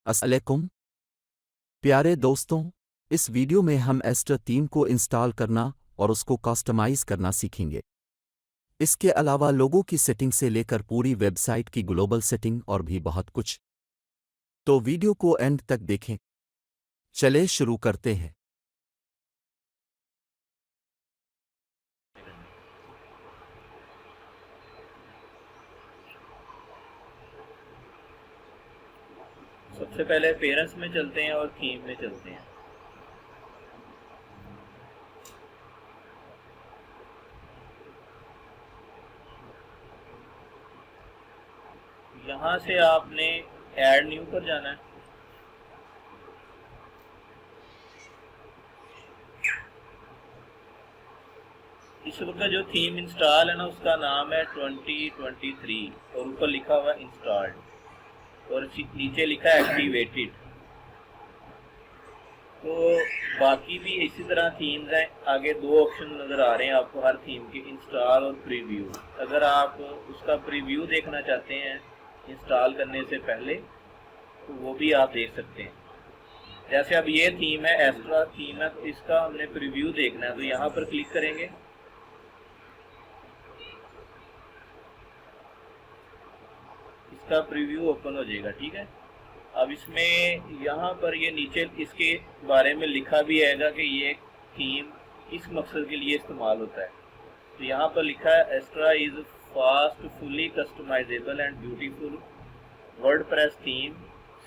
अस्सलाम वालेकुम प्यारे दोस्तों, इस वीडियो में हम एस्टर थीम को इंस्टॉल करना और उसको कस्टमाइज करना सीखेंगे। इसके अलावा लोगों की सेटिंग से लेकर पूरी वेबसाइट की ग्लोबल सेटिंग और भी बहुत कुछ। तो वीडियो को एंड तक देखें। चले शुरू करते हैं। सबसे पहले पेरेंट्स में चलते हैं और थीम में चलते हैं। यहाँ से आपने ऐड न्यू पर जाना है। इस वक्त जो थीम इंस्टॉल है ना, उसका नाम है 2023 और ऊपर लिखा हुआ इंस्टॉल्ड और नीचे लिखा है एक्टिवेटेड। तो बाकी भी इसी तरह थीम्स हैं। आगे दो ऑप्शन नज़र आ रहे हैं आपको हर थीम के, इंस्टॉल और प्रीव्यू। अगर आप उसका प्रीव्यू देखना चाहते हैं इंस्टॉल करने से पहले तो वो भी आप देख सकते हैं। जैसे अब ये थीम है, एस्ट्रा थीम है, तो इसका हमने प्रीव्यू देखना है तो यहाँ पर क्लिक करेंगे। इसका प्रीव्यू ओपन हो जाएगा, ठीक है। अब इसमें यहाँ पर ये नीचे इसके बारे में लिखा भी आएगा कि ये थीम किस मकसद के लिए इस्तेमाल होता है। तो यहाँ पर लिखा है Astra is fast fully customisable and beautiful WordPress theme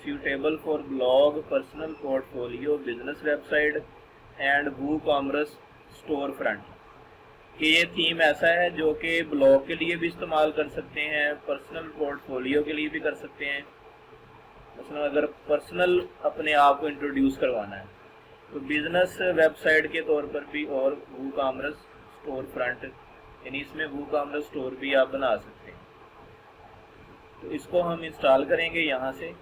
suitable for blog, personal portfolio, business website and WooCommerce storefront। कि ये थीम ऐसा है जो कि ब्लॉग के लिए भी इस्तेमाल कर सकते हैं, पर्सनल पोर्टफोलियो के लिए भी कर सकते हैं। मतलब अगर पर्सनल अपने आप को इंट्रोड्यूस करवाना है तो बिजनेस वेबसाइट के तौर पर भी, और WooCommerce स्टोर फ्रंट यानी इसमें WooCommerce स्टोर भी आप बना सकते हैं। तो इसको हम इंस्टॉल करेंगे यहाँ से।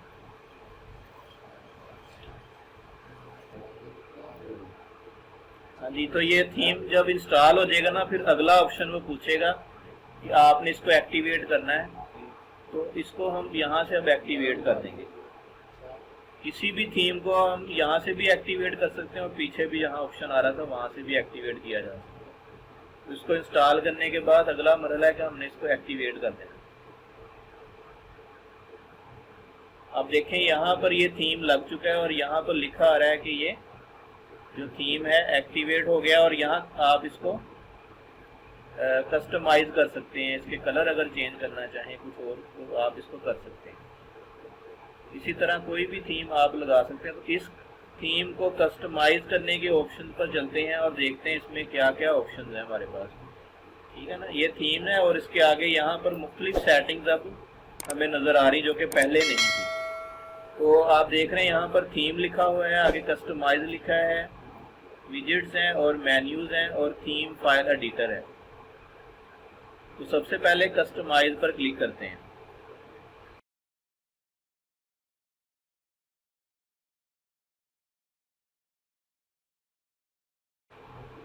हाँ जी, तो ये थीम जब इंस्टॉल हो जाएगा ना, फिर अगला ऑप्शन वो पूछेगा कि आपने इसको एक्टिवेट करना है। तो इसको हम यहाँ से अब एक्टिवेट कर देंगे। किसी भी थीम को हम यहाँ से भी एक्टिवेट कर सकते हैं और पीछे भी जहाँ ऑप्शन आ रहा था वहाँ से भी एक्टिवेट किया जा सकता है। तो इसको इंस्टॉल करने के बाद अगला मरहला है कि हमने इसको एक्टिवेट कर देना। अब देखें यहाँ पर ये थीम लग चुका है और यहाँ पर लिखा आ रहा है कि ये जो थीम है एक्टिवेट हो गया। और यहाँ आप इसको कस्टमाइज कर सकते हैं। इसके कलर अगर चेंज करना चाहें कुछ और तो आप इसको कर सकते हैं। इसी तरह कोई भी थीम आप लगा सकते हैं। तो इस थीम को कस्टमाइज करने के ऑप्शन पर चलते हैं और देखते हैं इसमें क्या क्या ऑप्शन है हमारे पास, ठीक है ना। ये थीम है और इसके आगे यहाँ पर मुख्तलिफ सेटिंग्स अब हमें नज़र आ रही जो कि पहले नहीं थी। तो आप देख रहे हैं यहाँ पर थीम लिखा हुआ है, आगे कस्टमाइज लिखा है, विजेट्स हैं और मेन्यूज हैं और थीम फाइल एडिटर है। तो सबसे पहले कस्टमाइज पर क्लिक करते हैं।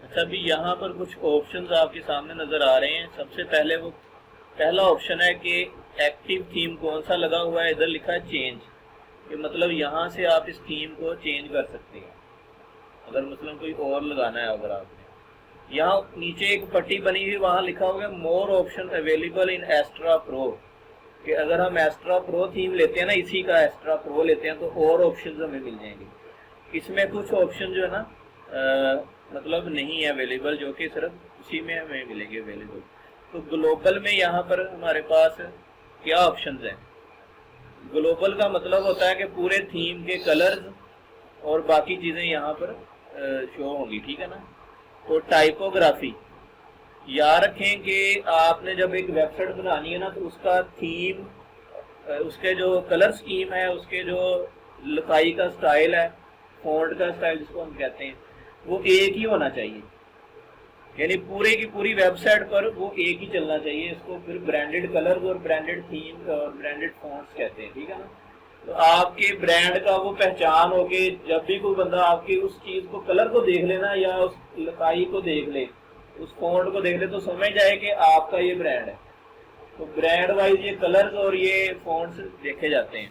अच्छा, अभी यहाँ पर कुछ ऑप्शंस आपके सामने नजर आ रहे हैं। सबसे पहले वो पहला ऑप्शन है कि एक्टिव थीम कौन सा लगा हुआ है। इधर लिखा है चेंज, कि मतलब यहाँ से आप इस थीम को चेंज कर सकते हैं अगर मतलब कोई और लगाना है। अगर आपने यहाँ नीचे एक पट्टी बनी हुई, वहाँ लिखा होगा more option available in Astra Pro, कि अगर हम एस्ट्रा प्रो थीम लेते हैं ना, इसी का एस्ट्रा प्रो लेते हैं तो और ऑप्शन हमें मिल जाएंगे। इसमें कुछ ऑप्शन जो है ना मतलब नहीं है अवेलेबल, जो कि सिर्फ उसी में हमें मिलेंगे अवेलेबल। तो ग्लोबल में यहाँ पर हमारे पास क्या ऑप्शन हैं। ग्लोबल का मतलब होता है कि पूरे थीम के कलर्स और बाकी चीज़ें यहाँ पर शो होंगी, ठीक है ना। तो टाइपोग्राफी याद रखें कि आपने जब एक वेबसाइट बनानी है ना, तो उसका थीम, उसके जो कलर स्कीम है, उसके जो लिखाई का स्टाइल है, फॉन्ट का स्टाइल जिसको हम कहते हैं, वो एक ही होना चाहिए। यानी पूरे की पूरी वेबसाइट पर वो एक ही चलना चाहिए। इसको फिर ब्रांडेड कलर्स और ब्रांडेड थीम और ब्रांडेड फॉन्ट्स कहते हैं, ठीक है ना। तो आपके ब्रांड का वो पहचान हो के जब भी कोई बंदा आपकी उस चीज को, कलर को देख लेना या उस लिखाई को देख ले, उस फॉन्ट को देख ले, तो समझ जाए कि आपका ये ब्रांड है। तो ब्रांड वाइज ये कलर्स और ये फॉन्ट्स देखे जाते हैं।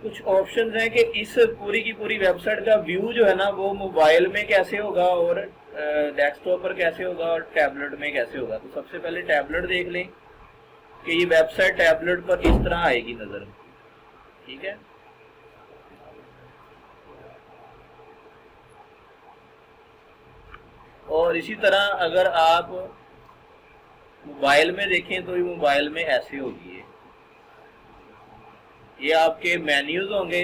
कुछ ऑप्शंस हैं कि इस पूरी की पूरी वेबसाइट का व्यू जो है ना वो मोबाइल में कैसे होगा और डेस्कटॉप पर कैसे होगा और टैबलेट में कैसे होगा। तो सबसे पहले टैबलेट देख लें कि ये वेबसाइट टैबलेट पर इस तरह आएगी नजर, ठीक है। और इसी तरह अगर आप मोबाइल में देखें तो ये मोबाइल में ऐसे होगी, ये आपके मेन्यूज होंगे,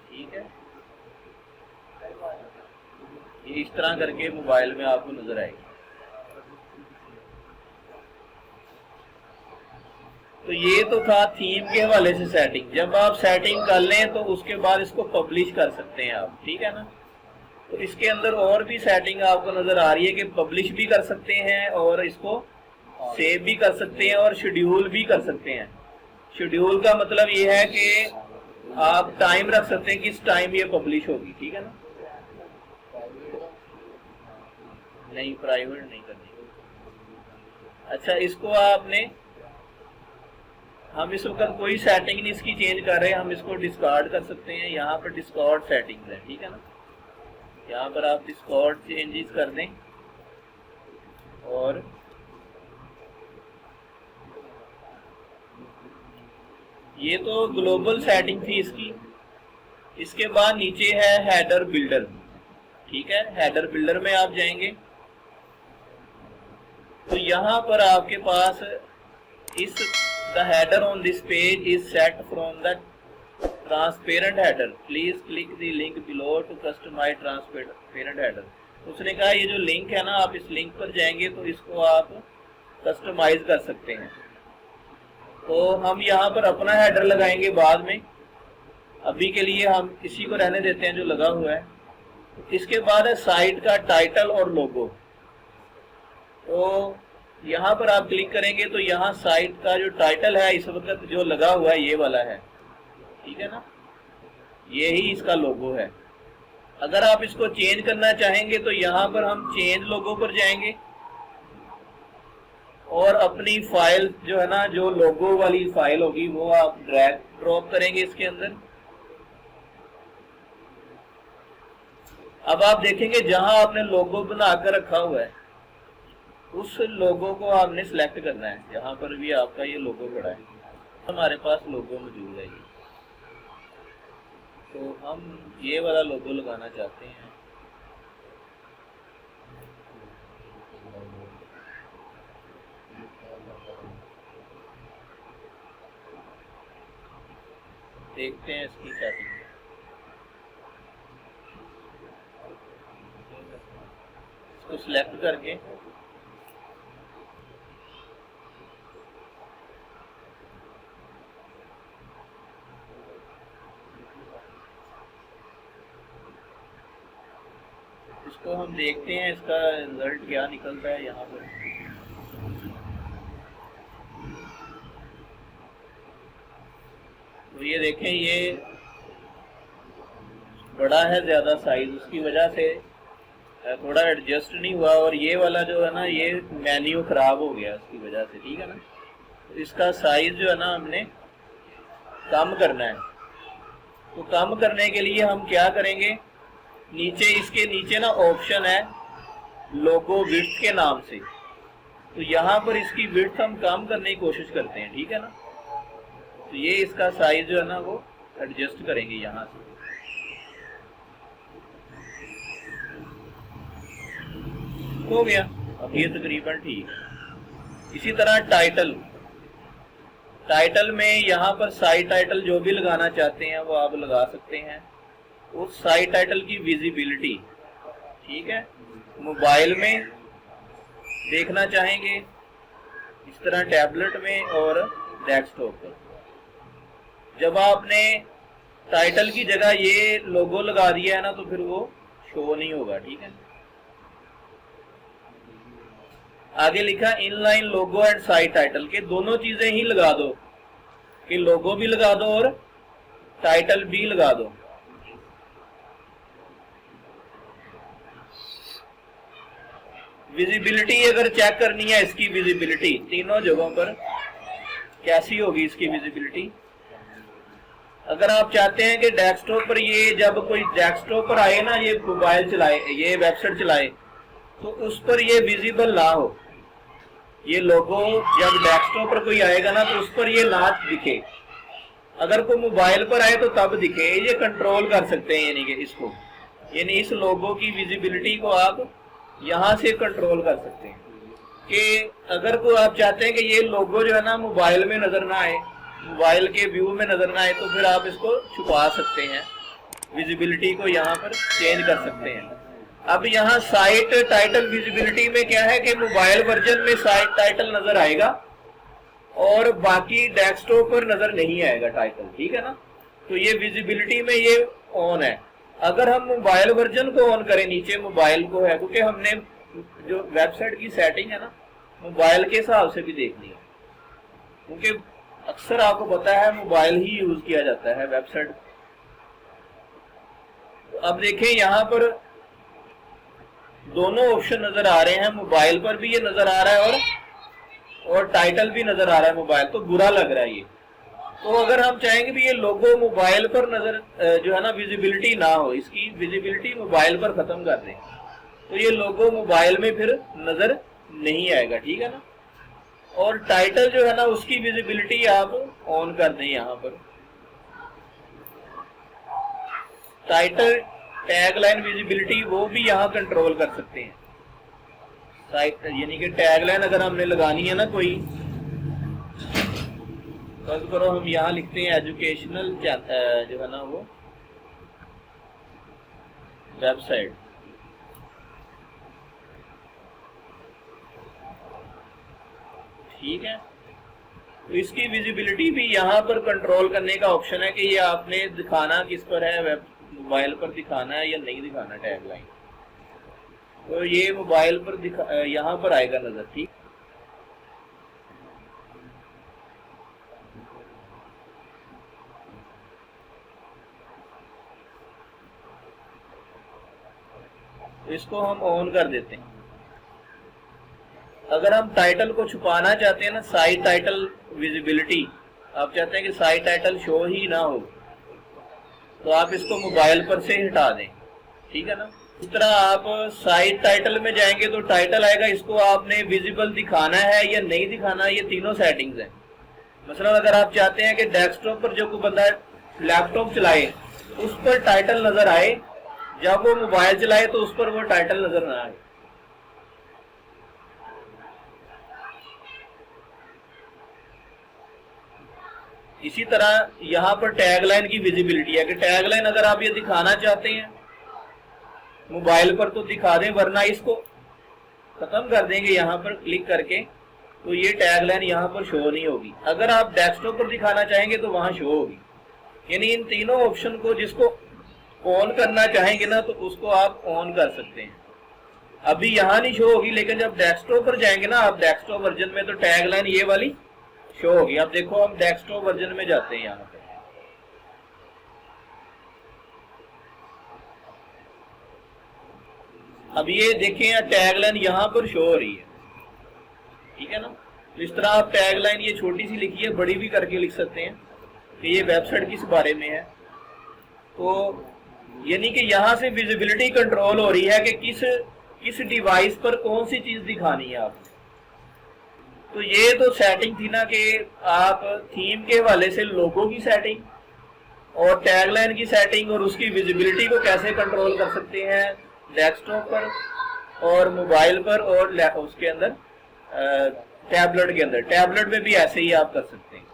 ठीक है। ये इस तरह करके मोबाइल में आपको नजर आएगी। तो ये तो था थीम के हवाले से सेटिंग। जब आप सेटिंग कर लें तो उसके बाद इसको पब्लिश कर सकते हैं आप, ठीक है ना। तो इसके अंदर और भी सेटिंग आपको नजर आ रही है कि पब्लिश भी कर सकते हैं और इसको सेव भी कर सकते हैं और शेड्यूल भी कर सकते हैं। शेड्यूल का मतलब ये है कि आप टाइम रख सकते हैं किस टाइम ये पब्लिश होगी, ठीक है ना। नहीं, प्राइवेट नहीं करनी। अच्छा, इसको आपने, हम इस वक्त कोई सेटिंग नहीं इसकी चेंज कर रहे हैं, हम इसको डिस्कार्ड कर सकते हैं। यहाँ पर डिस्कार्ड सेटिंग्स है, ठीक है ना। यहाँ पर आप डिस्कार्ड चेंजेस कर दें और ये तो ग्लोबल सेटिंग थी इसकी। इसके बाद नीचे है हेडर बिल्डर, ठीक है। हेडर बिल्डर में आप जाएंगे तो यहाँ पर आपके पास इस the header on this page is set from the transparent header, please click the link below to customise transparent header. उसने कहा ये जो लिंक है ना, आप इस लिंक पर जाएंगे तो इसको आप कस्टमाइज कर सकते हैं। तो हम यहाँ पर अपना हेडर लगाएंगे बाद में, अभी के लिए हम इसी को रहने देते हैं जो लगा हुआ है। इसके बाद है साइट का टाइटल और लोगो। तो यहाँ पर आप क्लिक करेंगे तो यहाँ साइट का जो टाइटल है इस वक्त जो लगा हुआ है ये वाला है, ठीक है ना। ये ही इसका लोगो है। अगर आप इसको चेंज करना चाहेंगे तो यहाँ पर हम चेंज लोगो पर जाएंगे और अपनी फाइल जो है ना, जो लोगो वाली फाइल होगी वो आप ड्रैग ड्रॉप करेंगे इसके अंदर। अब आप देखेंगे जहां आपने लोगो बनाकर रखा हुआ है उस लोगो को आपने सिलेक्ट करना है। जहां पर भी आपका ये लोगो पड़ा है, हमारे पास लोगो मौजूद है ये, तो हम ये वाला लोगो लगाना चाहते हैं। देखते हैं इसकी सेटिंग। इसको सिलेक्ट करके इसको हम देखते हैं इसका रिजल्ट क्या निकलता है। यहाँ पर तो ये देखें, ये बड़ा है ज्यादा साइज, उसकी वजह से थोड़ा एडजस्ट नहीं हुआ। और ये वाला जो है ना, ये मेन्यू खराब हो गया उसकी वजह से, ठीक है ना। तो इसका साइज जो है ना हमने कम करना है। तो कम करने के लिए हम क्या करेंगे, नीचे इसके नीचे ना ऑप्शन है लोगो विड्थ के नाम से, तो यहाँ पर इसकी विड्थ हम कम करने की कोशिश करते हैं, ठीक है ना। तो ये इसका साइज जो है ना वो एडजस्ट करेंगे यहाँ से। हो गया, अब ये तकरीबन ठीक है। इसी तरह टाइटल में यहाँ पर साइट टाइटल जो भी लगाना चाहते हैं वो आप लगा सकते हैं। उस साइट टाइटल की विजिबिलिटी, ठीक है, मोबाइल में देखना चाहेंगे इस तरह, टैबलेट में और डेस्कटॉप पर। जब आपने टाइटल की जगह ये लोगो लगा दिया है ना तो फिर वो शो नहीं होगा, ठीक है। आगे लिखा inline logo and site title, के दोनों चीजें ही लगा दो, कि लोगो भी लगा दो और टाइटल भी लगा दो। विजिबिलिटी अगर चेक करनी है, इसकी विजिबिलिटी तीनों जगहों पर कैसी होगी इसकी विजिबिलिटी। अगर आप चाहते हैं कि डेस्कटॉप पर ये जब कोई डेस्कटॉप पर आए ना, ये मोबाइल चलाए, ये वेबसाइट चलाए, तो उस पर ये विजिबल ना हो, ये लोगो जब डेस्कटॉप पर कोई आएगा ना तो उस पर ये ना दिखे। अगर कोई मोबाइल पर आए तो तब दिखे। ये कंट्रोल कर सकते हैं, यानी कि इसको, यानी इस लोगो की विजिबिलिटी को आप यहाँ से कंट्रोल कर सकते हैं कि अगर कोई आप चाहते हैं कि ये लोगो जो है ना मोबाइल में नजर ना आए, मोबाइल के व्यू में नजर ना आए, तो फिर आप इसको छुपा सकते हैं, विजिबिलिटी को यहाँ पर चेंज कर सकते हैं। अब यहाँ साइट टाइटल विजिबिलिटी में क्या है कि मोबाइल वर्जन में साइट टाइटल नजर आएगा और बाकी डेस्कटॉप पर नजर नहीं आएगा टाइटल, ठीक है ना। तो ये विजिबिलिटी में ये ऑन है। अगर हम मोबाइल वर्जन को ऑन करें, नीचे मोबाइल को है, क्योंकि हमने जो वेबसाइट की सेटिंग है ना मोबाइल के हिसाब से भी देखनी है, क्योंकि अक्सर आपको पता है मोबाइल ही यूज किया जाता है वेबसाइट। अब देखें यहाँ पर दोनों ऑप्शन नजर आ रहे हैं, मोबाइल पर भी ये नजर आ रहा है और टाइटल भी नजर आ रहा है मोबाइल, तो बुरा लग रहा है ये। तो अगर हम चाहेंगे भी ये लोगो मोबाइल पर नजर जो है ना विजिबिलिटी ना हो, इसकी विजिबिलिटी मोबाइल पर खत्म कर दें, तो ये लोगो मोबाइल में फिर नजर नहीं आएगा, ठीक है ना। और टाइटल जो है ना उसकी विजिबिलिटी आप ऑन कर दें। यहाँ पर टाइटल टैग लाइन विजिबिलिटी वो भी यहाँ कंट्रोल कर सकते हैं। साइट यानी कि टैग लाइन अगर हमने लगानी है ना कोई, फर्ज करो हम यहाँ लिखते हैं एजुकेशनल जो है ना वो वेबसाइट, ठीक है। तो इसकी विजिबिलिटी भी यहाँ पर कंट्रोल करने का ऑप्शन है कि ये आपने दिखाना किस पर है, वेब मोबाइल पर दिखाना है या नहीं दिखाना टैग लाइन। तो ये मोबाइल पर यहाँ पर आएगा नजर, ठीक। तो इसको हम ऑन कर देते हैं। अगर हम टाइटल को छुपाना चाहते हैं ना, साइट टाइटल विजिबिलिटी, आप चाहते हैं कि साइट टाइटल शो ही ना हो, तो आप इसको मोबाइल पर से हटा दें, ठीक है ना। इस तरह आप साइट टाइटल में जाएंगे तो टाइटल आएगा, इसको आपने विजिबल दिखाना है या नहीं दिखाना, ये तीनों सेटिंग्स हैं। मसलन अगर आप चाहते हैं कि डेस्कटॉप पर जो कोई बंदा लैपटॉप चलाए उस पर टाइटल नजर आए, जब वो मोबाइल चलाए तो उस पर वो टाइटल नजर ना आए। इसी तरह यहाँ पर टैग लाइन की विजिबिलिटी है कि टैग लाइन अगर आप ये दिखाना चाहते हैं मोबाइल पर तो दिखा दें, वरना इसको खत्म कर देंगे यहाँ पर क्लिक करके, तो ये टैग लाइन यहाँ पर शो नहीं होगी। अगर आप डेस्कटॉप पर दिखाना चाहेंगे तो वहां शो होगी। यानी इन तीनों ऑप्शन को जिसको ऑन करना चाहेंगे ना तो उसको आप ऑन कर सकते हैं। अभी यहाँ नहीं शो होगी, लेकिन जब डेस्कटॉप पर जाएंगे ना आप डेस्कटॉप वर्जन में, तो टैग लाइन ये वाली शो होगी। अब देखो हम डेस्कटॉप वर्जन में जाते हैं, यहाँ पे अब ये देखें टैग लाइन यहाँ पर शो हो रही है, ठीक है ना। तो इस तरह आप टैग लाइन ये छोटी सी लिखी है, बड़ी भी करके लिख सकते हैं कि ये वेबसाइट किस बारे में है। तो यानी कि यहाँ से विजिबिलिटी कंट्रोल हो रही है कि किस डिवाइस पर कौन सी चीज दिखानी है आपको। तो ये तो सेटिंग थी ना कि आप थीम के हवाले से लोगो की सेटिंग और टैगलाइन की सेटिंग और उसकी विजिबिलिटी को कैसे कंट्रोल कर सकते हैं डेस्कटॉप पर और मोबाइल पर और उसके अंदर टैबलेट के अंदर। टैबलेट में भी ऐसे ही आप कर सकते हैं।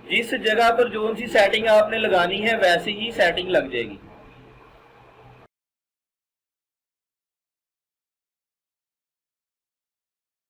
जिस जगह पर जो सी सेटिंग आपने लगानी है वैसी ही सेटिंग लग जाएगी।